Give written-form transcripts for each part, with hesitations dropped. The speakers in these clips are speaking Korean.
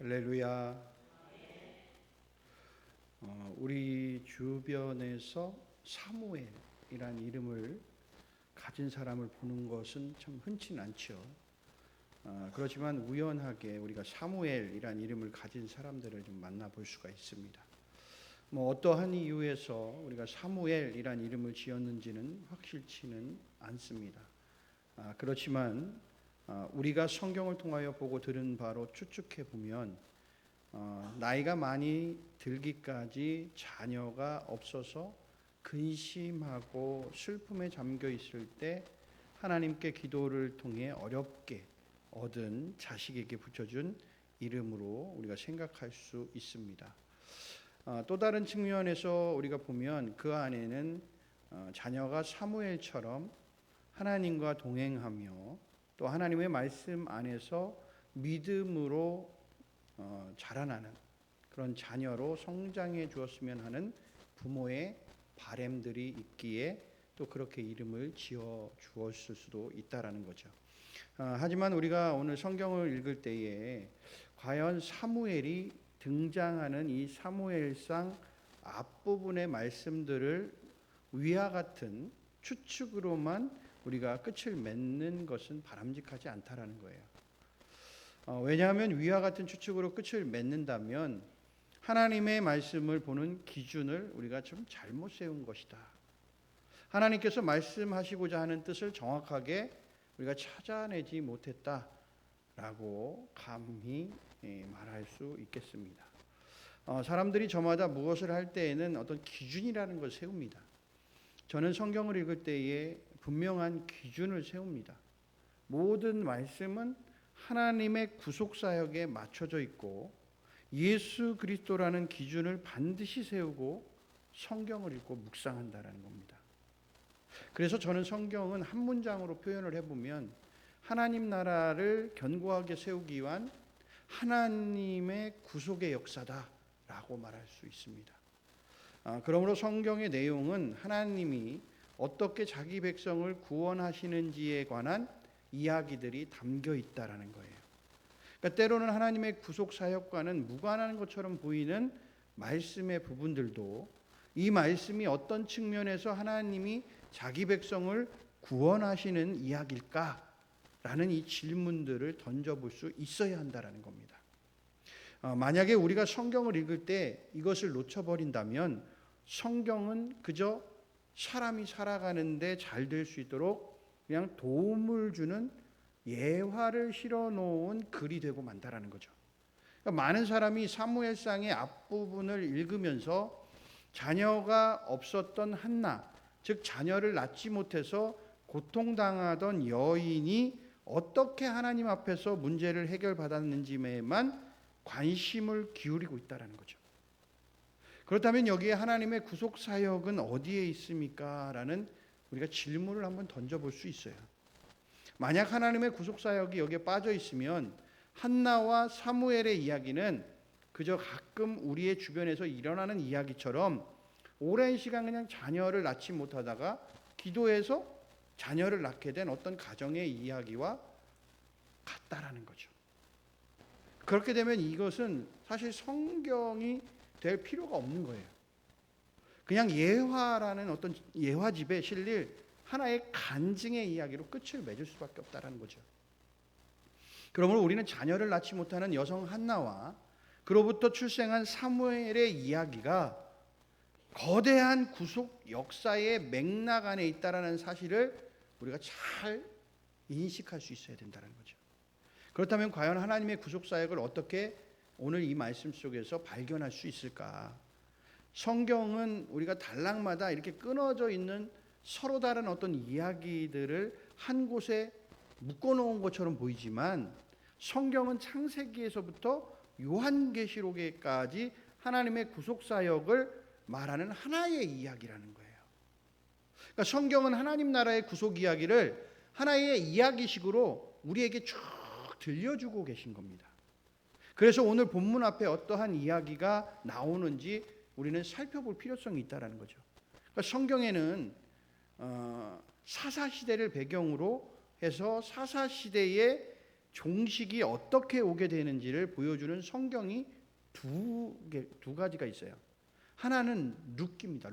할렐루야. 우리 주변에서 사무엘이란 이름을 가진 사람을 보는 것은 참 흔치는 않죠. 그렇지만 우연하게 우리가 사무엘이란 이름을 가진 사람들을 좀 만나볼 수가 있습니다. 어떠한 이유에서 우리가 사무엘이란 이름을 지었는지는 확실치는 않습니다. 그렇지만 우리가 성경을 통하여 보고 들은 바로 추측해 보면 나이가 많이 들기까지 자녀가 없어서 근심하고 슬픔에 잠겨 있을 때 하나님께 기도를 통해 어렵게 얻은 자식에게 붙여준 이름으로 우리가 생각할 수 있습니다. 또 다른 측면에서 우리가 보면 그 안에는 자녀가 사무엘처럼 하나님과 동행하며 또 하나님의 말씀 안에서 믿음으로 자라나는 그런 자녀로 성장해 주었으면 하는 부모의 바램들이 있기에 또 그렇게 이름을 지어 주었을 수도 있다라는 거죠. 하지만 우리가 오늘 성경을 읽을 때에 과연 사무엘이 등장하는 이 사무엘상 앞부분의 말씀들을 위와 같은 추측으로만 우리가 끝을 맺는 것은 바람직하지 않다라는 거예요. 왜냐하면 위와 같은 추측으로 끝을 맺는다면 하나님의 말씀을 보는 기준을 우리가 좀 잘못 세운 것이다. 하나님께서 말씀하시고자 하는 뜻을 정확하게 우리가 찾아내지 못했다라고 감히 말할 수 있겠습니다. 사람들이 저마다 무엇을 할 때에는 어떤 기준이라는 걸 세웁니다. 저는 성경을 읽을 때에 분명한 기준을 세웁니다. 모든 말씀은 하나님의 구속사역에 맞춰져 있고 예수 그리스도라는 기준을 반드시 세우고 성경을 읽고 묵상한다라는 겁니다. 그래서 저는 성경은 한 문장으로 표현을 해보면 하나님 나라를 견고하게 세우기 위한 하나님의 구속의 역사다라고 말할 수 있습니다. 그러므로 성경의 내용은 하나님이 어떻게 자기 백성을 구원하시는지에 관한 이야기들이 담겨 있다라는 거예요. 그러니까 때로는 하나님의 구속 사역과는 무관한 것처럼 보이는 말씀의 부분들도 이 말씀이 어떤 측면에서 하나님이 자기 백성을 구원하시는 이야기일까라는 이 질문들을 던져볼 수 있어야 한다라는 겁니다. 만약에 우리가 성경을 읽을 때 이것을 놓쳐버린다면 성경은 그저 사람이 살아가는데 잘 될 수 있도록 그냥 도움을 주는 예화를 실어놓은 글이 되고 만다라는 거죠. 그러니까 많은 사람이 사무엘상의 앞부분을 읽으면서 자녀가 없었던 한나, 즉 자녀를 낳지 못해서 고통당하던 여인이 어떻게 하나님 앞에서 문제를 해결받았는지에만 관심을 기울이고 있다는 거죠. 그렇다면 여기에 하나님의 구속 사역은 어디에 있습니까? 라는 우리가 질문을 한번 던져볼 수 있어요. 만약 하나님의 구속 사역이 여기에 빠져 있으면 한나와 사무엘의 이야기는 그저 가끔 우리의 주변에서 일어나는 이야기처럼 오랜 시간 그냥 자녀를 낳지 못하다가 기도해서 자녀를 낳게 된 어떤 가정의 이야기와 같다라는 거죠. 그렇게 되면 이것은 사실 성경이 될 필요가 없는 거예요. 그냥 예화라는 어떤 예화집에 실릴 하나의 간증의 이야기로 끝을 맺을 수밖에 없다라는 거죠. 그러므로 우리는 자녀를 낳지 못하는 여성 한나와 그로부터 출생한 사무엘의 이야기가 거대한 구속 역사의 맥락 안에 있다라는 사실을 우리가 잘 인식할 수 있어야 된다는 거죠. 그렇다면 과연 하나님의 구속 사역을 어떻게 오늘 이 말씀 속에서 발견할 수 있을까? 성경은 우리가 단락마다 이렇게 끊어져 있는 서로 다른 어떤 이야기들을 한 곳에 묶어놓은 것처럼 보이지만 성경은 창세기에서부터 요한계시록에까지 하나님의 구속사역을 말하는 하나의 이야기라는 거예요. 그러니까 성경은 하나님 나라의 구속 이야기를 하나의 이야기식으로 우리에게 쭉 들려주고 계신 겁니다. 그래서 오늘 본문 앞에 어떠한 이야기가 나오는지 우리는 살펴볼 필요성이 있다는 거죠. 그러니까 성경에는 사사시대를 배경으로 해서 사사시대의 종식이 어떻게 오게 되는지를 보여주는 성경이 두 가지가 있어요. 하나는 룻기입니다.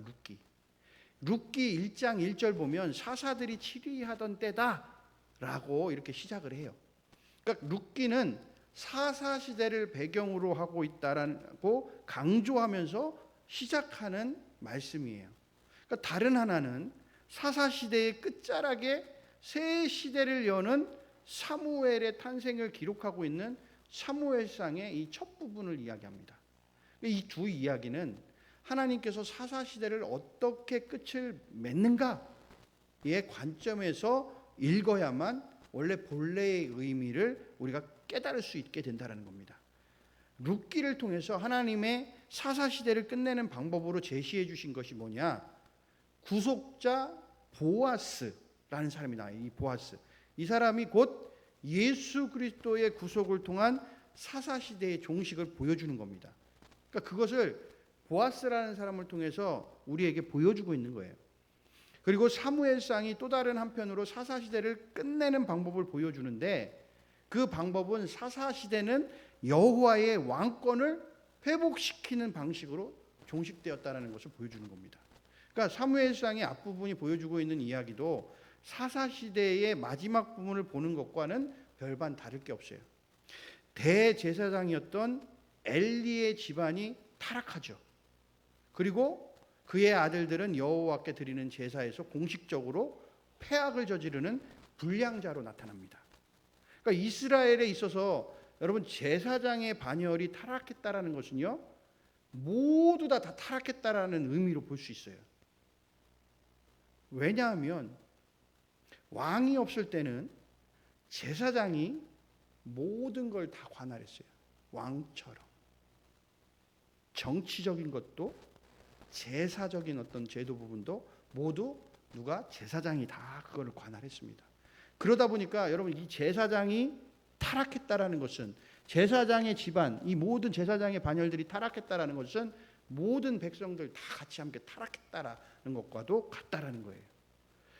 룻기 1장 1절 보면 사사들이 치리하던 때다라고 이렇게 시작을 해요. 그러니까 룻기는 사사 시대를 배경으로 하고 있다라고 강조하면서 시작하는 말씀이에요. 그러니까 다른 하나는 사사 시대의 끝자락에 새 시대를 여는 사무엘의 탄생을 기록하고 있는 사무엘상의 이 첫 부분을 이야기합니다. 이 두 이야기는 하나님께서 사사 시대를 어떻게 끝을 맺는가의 관점에서 읽어야만 원래 본래의 의미를 우리가 깨달을 수 있게 된다는 겁니다. 룻기를 통해서 하나님의 사사 시대를 끝내는 방법으로 제시해 주신 것이 뭐냐? 구속자 보아스라는 사람이 나와요. 이 보아스. 이 사람이 곧 예수 그리스도의 구속을 통한 사사 시대의 종식을 보여주는 겁니다. 그러니까 그것을 보아스라는 사람을 통해서 우리에게 보여주고 있는 거예요. 그리고 사무엘상이 또 다른 한편으로 사사 시대를 끝내는 방법을 보여주는데, 그 방법은 사사 시대는 여호와의 왕권을 회복시키는 방식으로 종식되었다는 것을 보여주는 겁니다. 그러니까 사무엘상의 앞부분이 보여주고 있는 이야기도 사사 시대의 마지막 부분을 보는 것과는 별반 다를 게 없어요. 대제사장이었던 엘리의 집안이 타락하죠. 그리고 그의 아들들은 여호와께 드리는 제사에서 공식적으로 패악을 저지르는 불량자로 나타납니다. 그러니까 이스라엘에 있어서 여러분 제사장의 반열이 타락했다라는 것은요, 모두 다 타락했다라는 의미로 볼 수 있어요. 왜냐하면 왕이 없을 때는 제사장이 모든 걸 다 관할했어요. 왕처럼. 정치적인 것도 제사적인 어떤 제도 부분도 모두 누가 제사장이 다 그걸 관할했습니다. 그러다 보니까 여러분 이 제사장이 타락했다라는 것은, 제사장의 집안, 이 모든 제사장의 반열들이 타락했다라는 것은 모든 백성들 다 같이 함께 타락했다라는 것과도 같다라는 거예요.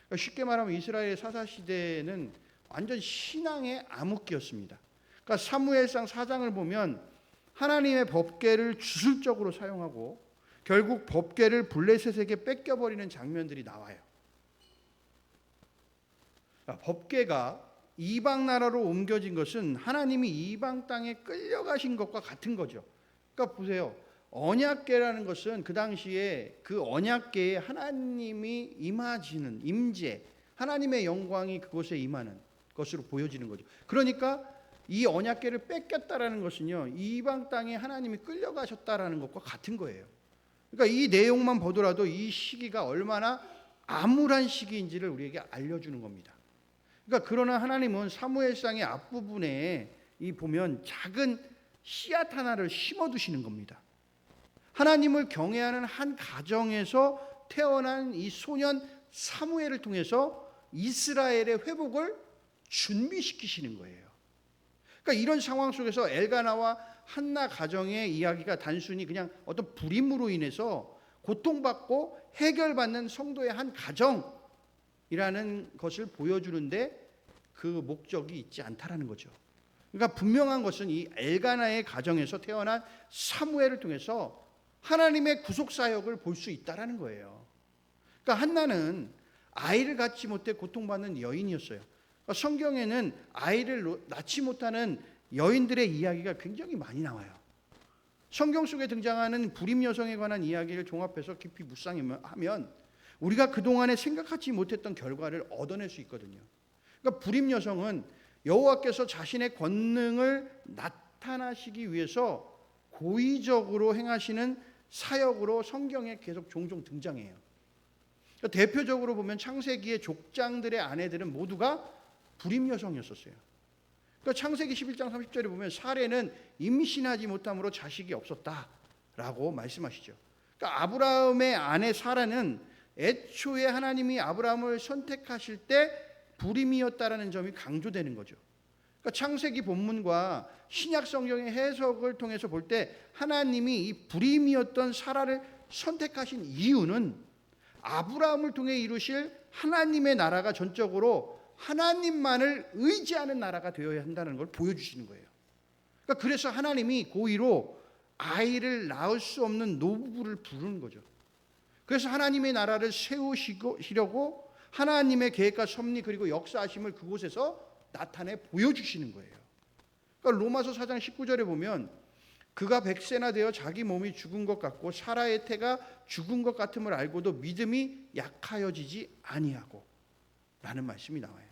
그러니까 쉽게 말하면 이스라엘의 사사 시대는 완전 신앙의 암흑기였습니다. 그러니까 사무엘상 4장을 보면 하나님의 법궤를 주술적으로 사용하고 결국 법궤를 블레셋에게 뺏겨버리는 장면들이 나와요. 법궤가 이방 나라로 옮겨진 것은 하나님이 이방 땅에 끌려가신 것과 같은 거죠. 그러니까 보세요. 언약궤라는 것은 그 당시에 그 언약궤에 하나님이 임하시는 임재, 하나님의 영광이 그곳에 임하는 것으로 보여지는 거죠. 그러니까 이 언약궤를 뺏겼다라는 것은요, 이방 땅에 하나님이 끌려가셨다라는 것과 같은 거예요. 그러니까 이 내용만 보더라도 이 시기가 얼마나 암울한 시기인지를 우리에게 알려주는 겁니다. 그러니까 그러나 하나님은 사무엘상의 앞부분에 이 보면 작은 씨앗 하나를 심어두시는 겁니다. 하나님을 경외하는 한 가정에서 태어난 이 소년 사무엘을 통해서 이스라엘의 회복을 준비시키시는 거예요. 그러니까 이런 상황 속에서 엘가나와 한나 가정의 이야기가 단순히 그냥 어떤 불임으로 인해서 고통받고 해결받는 성도의 한 가정이라는 것을 보여주는데 그 목적이 있지 않다라는 거죠. 그러니까 분명한 것은 이 엘가나의 가정에서 태어난 사무엘을 통해서 하나님의 구속 사역을 볼 수 있다라는 거예요. 그러니까 한나는 아이를 갖지 못해 고통받는 여인이었어요. 그러니까 성경에는 아이를 낳지 못하는 여인들의 이야기가 굉장히 많이 나와요. 성경 속에 등장하는 불임 여성에 관한 이야기를 종합해서 깊이 묵상하면 우리가 그동안에 생각하지 못했던 결과를 얻어낼 수 있거든요. 그러니까 불임 여성은 여호와께서 자신의 권능을 나타나시기 위해서 고의적으로 행하시는 사역으로 성경에 계속 종종 등장해요. 그러니까 대표적으로 보면 창세기의 족장들의 아내들은 모두가 불임 여성이었었어요. 그러니까 창세기 11장 30절에 보면 사레는 임신하지 못함으로 자식이 없었다라고 말씀하시죠. 그러니까 아브라함의 아내 사라는 애초에 하나님이 아브라함을 선택하실 때 불임이었다라는 점이 강조되는 거죠. 그러니까 창세기 본문과 신약 성경의 해석을 통해서 볼 때 하나님이 이 불임이었던 사라를 선택하신 이유는 아브라함을 통해 이루실 하나님의 나라가 전적으로 하나님만을 의지하는 나라가 되어야 한다는 걸 보여주시는 거예요. 그러니까 그래서 하나님이 고의로 아이를 낳을 수 없는 노부부를 부르는 거죠. 그래서 하나님의 나라를 세우시려고 하나님의 계획과 섭리 그리고 역사하심을 그곳에서 나타내 보여주시는 거예요. 그러니까 로마서 4장 19절에 보면 그가 100세나 되어 자기 몸이 죽은 것 같고 사라의 태가 죽은 것 같음을 알고도 믿음이 약하여지지 아니하고 라는 말씀이 나와요.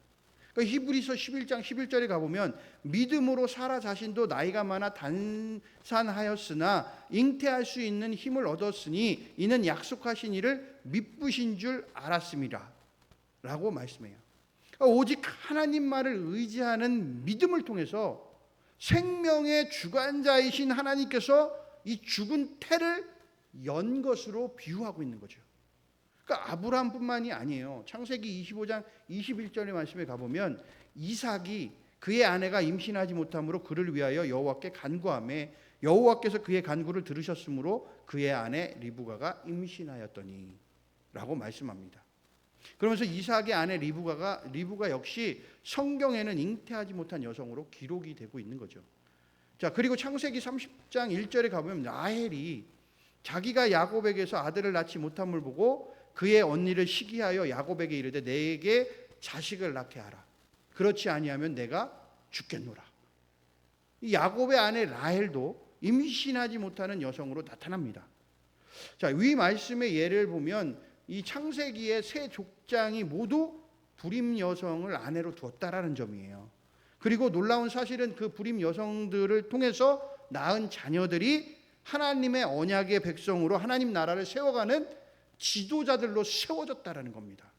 그러니까 히브리서 11장 11절에 가보면 믿음으로 사라 자신도 나이가 많아 단산하였으나 잉태할 수 있는 힘을 얻었으니 이는 약속하신 이를 미쁘신 줄 알았습니다 라고 말씀해요. 그러니까 오직 하나님 말을 의지하는 믿음을 통해서 생명의 주관자이신 하나님께서 이 죽은 태를 연 것으로 비유하고 있는 거죠. 그러니까 아브라함뿐만이 아니에요. 창세기 25장 21절의 말씀에 가보면 이삭이 그의 아내가 임신하지 못함으로 그를 위하여 여호와께 간구하매 여호와께서 그의 간구를 들으셨으므로 그의 아내 리브가가 임신하였더니 라고 말씀합니다. 그러면서 이삭의 아내 리브가 역시 성경에는 잉태하지 못한 여성으로 기록이 되고 있는 거죠. 자, 그리고 창세기 30장 1절에 가보면 라헬이 자기가 야곱에게서 아들을 낳지 못함을 보고 그의 언니를 시기하여 야곱에게 이르되 내게 자식을 낳게 하라. 그렇지 아니하면 내가 죽겠노라. 이 야곱의 아내 라헬도 임신하지 못하는 여성으로 나타납니다. 자, 위 말씀의 예를 보면 이 창세기의 세 족장이 모두 불임 여성을 아내로 두었다라는 점이에요. 그리고 놀라운 사실은 그 불임 여성들을 통해서 낳은 자녀들이 하나님의 언약의 백성으로 하나님 나라를 세워가는 지도자들로 세워졌다라는 겁니다.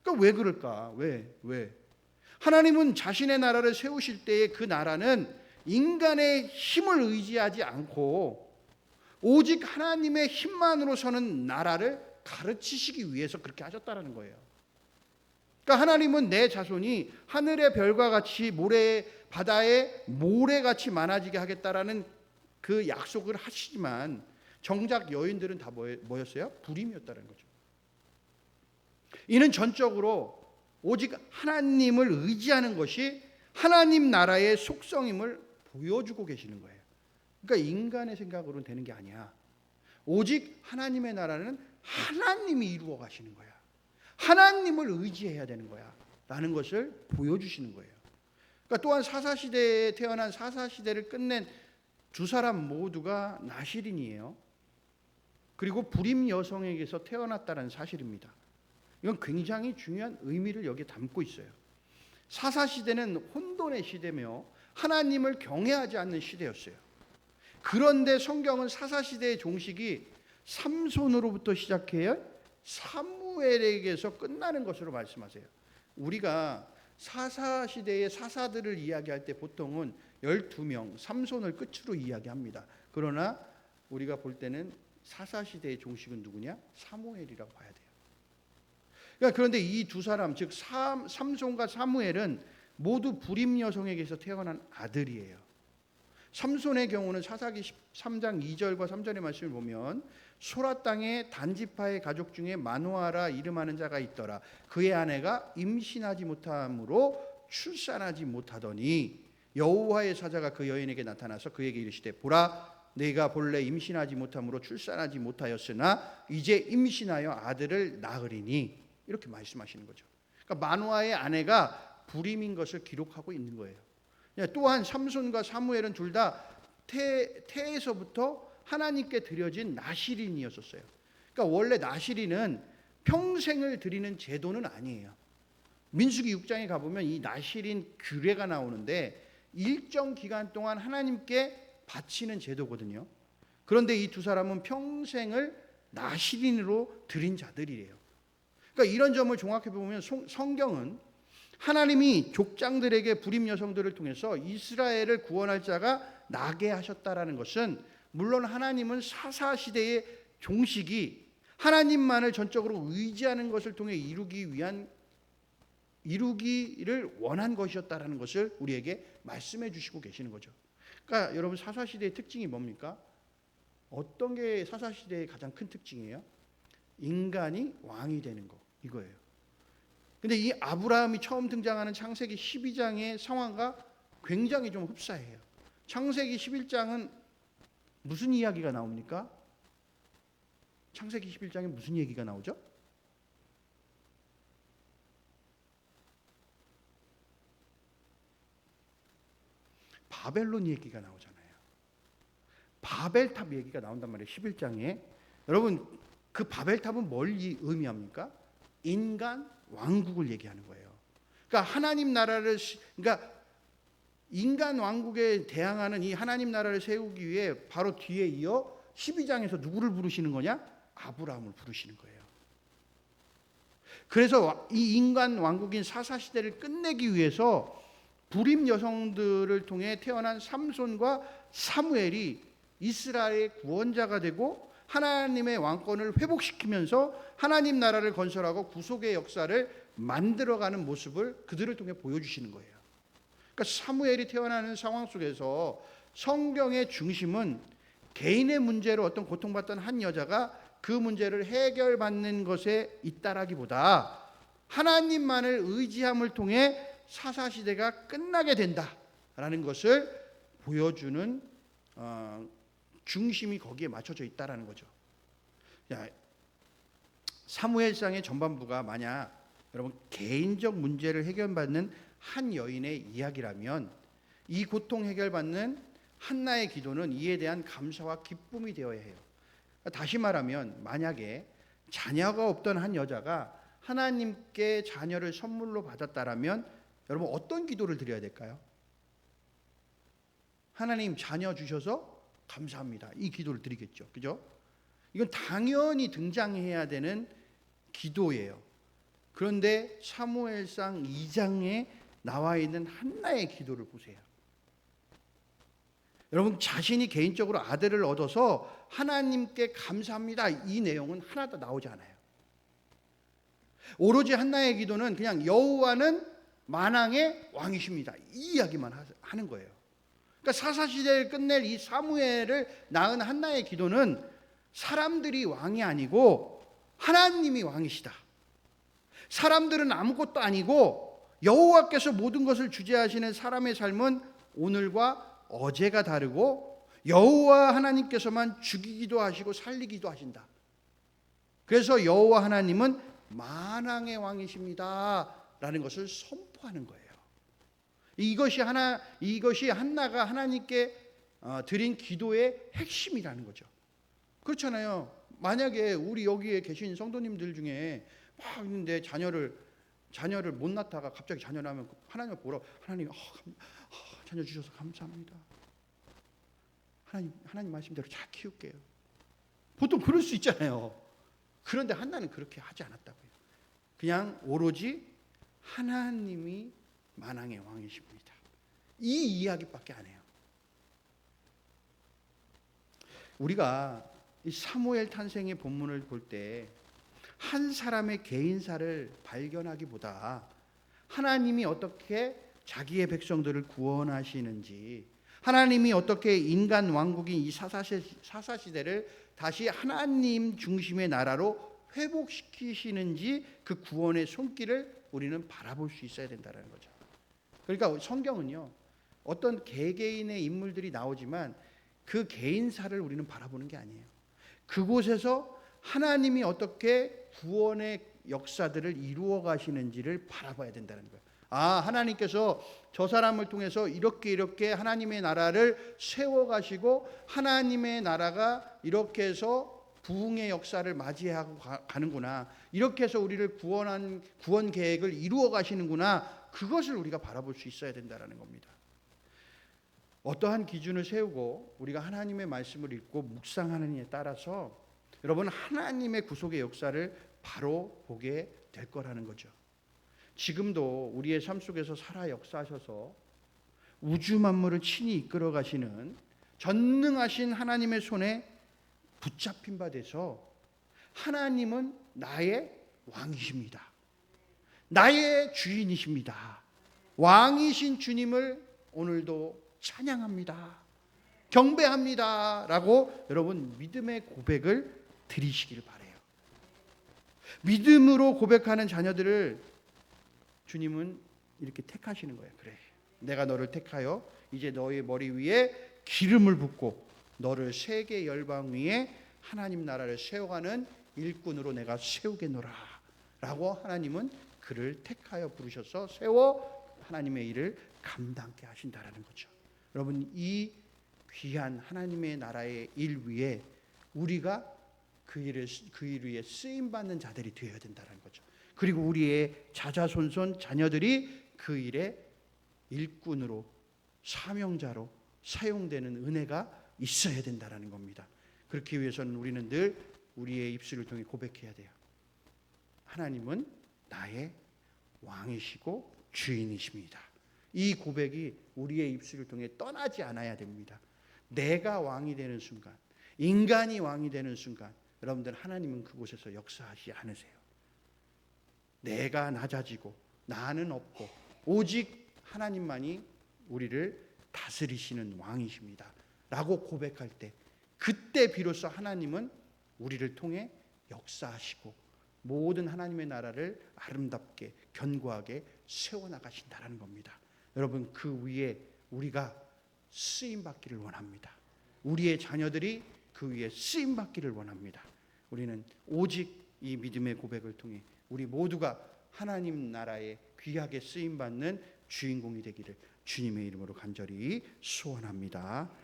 그러니까 왜 그럴까? 왜? 하나님은 자신의 나라를 세우실 때에 그 나라는 인간의 힘을 의지하지 않고 오직 하나님의 힘만으로 서는 나라를 가르치시기 위해서 그렇게 하셨다라는 거예요. 그러니까 하나님은 내 자손이 하늘의 별과 같이 바다의 모래같이 많아지게 하겠다라는 그 약속을 하시지만 정작 여인들은 다 뭐였어요? 불임이었다는 거죠. 이는 전적으로 오직 하나님을 의지하는 것이 하나님 나라의 속성임을 보여주고 계시는 거예요. 그러니까 인간의 생각으로는 되는 게 아니야. 오직 하나님의 나라는 하나님이 이루어 가시는 거야. 하나님을 의지해야 되는 거야 라는 것을 보여주시는 거예요. 그러니까 또한 사사시대에 태어난 사사시대를 끝낸 두 사람 모두가 나실인이에요. 그리고 불임 여성에게서 태어났다는 사실입니다. 이건 굉장히 중요한 의미를 여기에 담고 있어요. 사사시대는 혼돈의 시대며 하나님을 경외하지 않는 시대였어요. 그런데 성경은 사사시대의 종식이 삼손으로부터 시작해요 사무엘에게서 끝나는 것으로 말씀하세요. 우리가 사사시대의 사사들을 이야기할 때 보통은 12명 삼손을 끝으로 이야기합니다. 그러나 우리가 볼 때는 사사시대의 종식은 누구냐? 사무엘이라고 봐야 돼요. 그러니까 그런데 이 두 사람 즉 삼손과 사무엘은 모두 불임 여성에게서 태어난 아들이에요. 삼손의 경우는 사사기 13장 2절과 3절의 말씀을 보면 소라 땅에 단지파의 가족 중에 마누아라 이름하는 자가 있더라. 그의 아내가 임신하지 못함으로 출산하지 못하더니 여호와의 사자가 그 여인에게 나타나서 그에게 이르시되 보라 네가 본래 임신하지 못함으로 출산하지 못하였으나 이제 임신하여 아들을 낳으리니 이렇게 말씀하시는 거죠. 그러니까 마누아의 아내가 불임인 것을 기록하고 있는 거예요. 또한 삼손과 사무엘은 둘 다 태에서부터 하나님께 드려진 나실인이었어요. 그러니까 원래 나실인은 평생을 드리는 제도는 아니에요. 민수기 6장에 가보면 이 나실인 규례가 나오는데 일정 기간 동안 하나님께 바치는 제도거든요. 그런데 이 두 사람은 평생을 나실인으로 드린 자들이에요. 그러니까 이런 점을 종합해 보면 성경은 하나님이 족장들에게 불임 여성들을 통해서 이스라엘을 구원할 자가 나게 하셨다라는 것은 물론 하나님은 사사시대의 종식이 하나님만을 전적으로 의지하는 것을 통해 이루기를 원한 것이었다라는 것을 우리에게 말씀해 주시고 계시는 거죠. 그러니까 여러분 사사시대의 특징이 뭡니까? 어떤 게 사사시대의 가장 큰 특징이에요? 인간이 왕이 되는 거 이거예요. 근데 이 아브라함이 처음 등장하는 창세기 12장의 상황과 굉장히 좀 흡사해요. 창세기 11장은 무슨 이야기가 나옵니까? 창세기 11장에 무슨 얘기가 나오죠? 바벨론 얘기가 나오잖아요. 바벨탑 얘기가 나온단 말이에요. 11장에. 여러분, 그 바벨탑은 뭘 의미합니까? 인간 왕국을 얘기하는 거예요. 그러니까 하나님 나라를, 그러니까 인간 왕국에 대항하는 이 하나님 나라를 세우기 위해 바로 뒤에 이어 12장에서 누구를 부르시는 거냐? 아브라함을 부르시는 거예요. 그래서 이 인간 왕국인 사사시대를 끝내기 위해서 불임 여성들을 통해 태어난 삼손과 사무엘이 이스라엘의 구원자가 되고 하나님의 왕권을 회복시키면서 하나님 나라를 건설하고 구속의 역사를 만들어가는 모습을 그들을 통해 보여주시는 거예요. 그러니까 사무엘이 태어나는 상황 속에서 성경의 중심은 개인의 문제로 어떤 고통받던 한 여자가 그 문제를 해결받는 것에 있다라기보다 하나님만을 의지함을 통해 사사시대가 끝나게 된다라는 것을 보여주는 중심이 거기에 맞춰져 있다라는 거죠. 사무엘상의 전반부가 만약 여러분 개인적 문제를 해결받는 한 여인의 이야기라면 이 고통 해결받는 한나의 기도는 이에 대한 감사와 기쁨이 되어야 해요. 다시 말하면 만약에 자녀가 없던 한 여자가 하나님께 자녀를 선물로 받았다라면 여러분 어떤 기도를 드려야 될까요? 하나님 자녀 주셔서 감사합니다. 이 기도를 드리겠죠. 그죠? 이건 당연히 등장해야 되는 기도예요. 그런데 사무엘상 2장에 나와 있는 한나의 기도를 보세요. 여러분 자신이 개인적으로 아들을 얻어서 하나님께 감사합니다. 이 내용은 하나도 나오지 않아요. 오로지 한나의 기도는 그냥 여호와는 만왕의 왕이십니다. 이 이야기만 하는 거예요. 그러니까 사사시대를 끝낼 이 사무엘을 낳은 한나의 기도는 사람들이 왕이 아니고 하나님이 왕이시다. 사람들은 아무것도 아니고 여호와께서 모든 것을 주재하시는 사람의 삶은 오늘과 어제가 다르고 여호와 하나님께서만 죽이기도 하시고 살리기도 하신다. 그래서 여호와 하나님은 만왕의 왕이십니다 라는 것을 선포하는 거예요. 이것이 한나가 하나님께 드린 기도의 핵심이라는 거죠. 그렇잖아요. 만약에 우리 여기에 계신 성도님들 중에 막 있는데 자녀를 못 낳다가 갑자기 자녀 낳으면 하나님을 보러 하나님 자녀 주셔서 감사합니다. 하나님 말씀대로 잘 키울게요. 보통 그럴 수 있잖아요. 그런데 한나는 그렇게 하지 않았다고요. 그냥 오로지 하나님이 만왕의 왕이십니다. 이 이야기밖에 안 해요. 우리가 이 사무엘 탄생의 본문을 볼 때 한 사람의 개인사를 발견하기보다 하나님이 어떻게 자기의 백성들을 구원하시는지, 하나님이 어떻게 인간 왕국인 이 사사시대를 다시 하나님 중심의 나라로 회복시키시는지 그 구원의 손길을 우리는 바라볼 수 있어야 된다는 거죠. 그러니까 성경은요, 어떤 개개인의 인물들이 나오지만 그 개인사를 우리는 바라보는 게 아니에요. 그곳에서 하나님이 어떻게 구원의 역사들을 이루어 가시는지를 바라봐야 된다는 거예요. 하나님께서 저 사람을 통해서 이렇게 하나님의 나라를 세워 가시고 하나님의 나라가 이렇게 해서 부흥의 역사를 맞이하고 가는구나. 이렇게 해서 우리를 구원 계획을 이루어 가시는구나. 그것을 우리가 바라볼 수 있어야 된다는 겁니다. 어떠한 기준을 세우고 우리가 하나님의 말씀을 읽고 묵상하는 이에 따라서 여러분 하나님의 구속의 역사를 바로 보게 될 거라는 거죠. 지금도 우리의 삶 속에서 살아 역사하셔서 우주 만물을 친히 이끌어 가시는 전능하신 하나님의 손에 붙잡힌 바 돼서 하나님은 나의 왕이십니다. 나의 주인이십니다. 왕이신 주님을 오늘도 찬양합니다. 경배합니다. 라고 여러분 믿음의 고백을 드리시길 바라요. 믿음으로 고백하는 자녀들을 주님은 이렇게 택하시는 거예요. 그래, 내가 너를 택하여 이제 너의 머리 위에 기름을 붓고 너를 세계 열방 위에 하나님 나라를 세워가는 일꾼으로 내가 세우겠노라 라고 하나님은 그를 택하여 부르셔서 세워 하나님의 일을 감당케 하신다라는 거죠. 여러분, 이 귀한 하나님의 나라의 일 위에 우리가 그 일 위에 쓰임 받는 자들이 되어야 된다는 거죠. 그리고 우리의 자자손손 자녀들이 그 일에 일꾼으로 사명자로 사용되는 은혜가 있어야 된다는 겁니다. 그렇기 위해서는 우리는 늘 우리의 입술을 통해 고백해야 돼요. 하나님은 나의 왕이시고 주인이십니다. 이 고백이 우리의 입술을 통해 떠나지 않아야 됩니다. 내가 왕이 되는 순간, 인간이 왕이 되는 순간, 여러분들 하나님은 그곳에서 역사하지 않으세요. 내가 낮아지고 나는 없고 오직 하나님만이 우리를 다스리시는 왕이십니다 라고 고백할 때, 그때 비로소 하나님은 우리를 통해 역사하시고 모든 하나님의 나라를 아름답게 견고하게 세워나가신다는 겁니다. 여러분, 그 위에 우리가 쓰임받기를 원합니다. 우리의 자녀들이 그 위에 쓰임받기를 원합니다. 우리는 오직 이 믿음의 고백을 통해 우리 모두가 하나님 나라에 귀하게 쓰임받는 주인공이 되기를 주님의 이름으로 간절히 소원합니다.